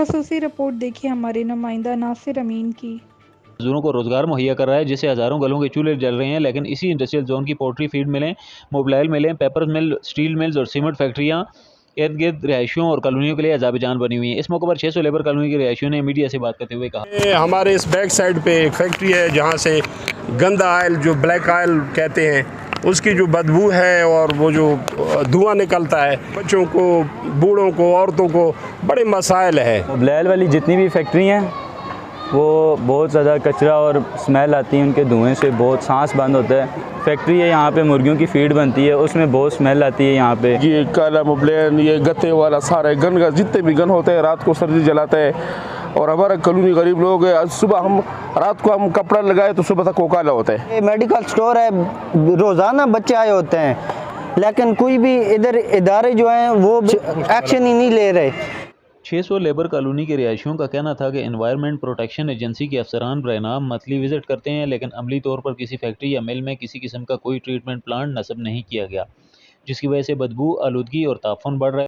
खसूसी रिपोर्ट देखिए हमारे नुमाइंदा नासिर अमीन की। मजदूरों को रोजगार मुहैया कर रहा है, जिससे हजारों गलों के चूल्हे जल रहे हैं। लेकिन इसी इंडस्ट्रियल जोन की पोल्ट्री फीड मिलें, मोबाइल मिलें, पेपर मिल, स्टील मिल्स और सीमेंट फैक्ट्रियाँ इर्द गिर्द रिहायशियों और कॉलोनियों के लिए अजाब जान बनी हुई हैं। इस मौके पर 600 लेबर कॉलोनी के रिहायशियों ने मीडिया से बात करते हुए कहा, हमारे इस बैक साइड पे एक फैक्ट्री है जहाँ से गंदा आयल, जो ब्लैक आयल कहते हैं, उसकी जो बदबू है और वो जो धुआं निकलता है, बच्चों को, बूढ़ों को, औरतों को बड़े मसाइल है। मोबाइल वाली जितनी भी फैक्ट्री हैं वो बहुत ज़्यादा कचरा और स्मेल आती है, उनके धुएं से बहुत सांस बंद होता है। फैक्ट्री है यहाँ पे मुर्गियों की फीड बनती है, उसमें बहुत स्मेल आती है यहाँ पे। ये काला मोबलैन, ये गत्ते वाला सारे गन का जितने भी गन होते हैं रात को सर्दी जलाते हैं। और हमारा कॉलोनी गरीब लोग है, सुबह हम रात को हम कपड़ा लगाए तो सुबह तक कोकाला होता है। ये मेडिकल स्टोर है, रोज़ाना बच्चे आए होते हैं, लेकिन कोई भी इधर इदारे जो हैं वो एक्शन ही नहीं ले रहे। 600 लेबर कॉलोनी के रिहायशियों का कहना था कि एनवायरनमेंट प्रोटेक्शन एजेंसी के अफसरान बरनाम मंथली विजिट करते हैं, लेकिन अमली तौर पर किसी फैक्ट्री या मिल में किसी किस्म का कोई ट्रीटमेंट प्लांट नस्ब नहीं किया गया, जिसकी वजह से बदबू, आलूदगी और ताफून बढ़ रहा है।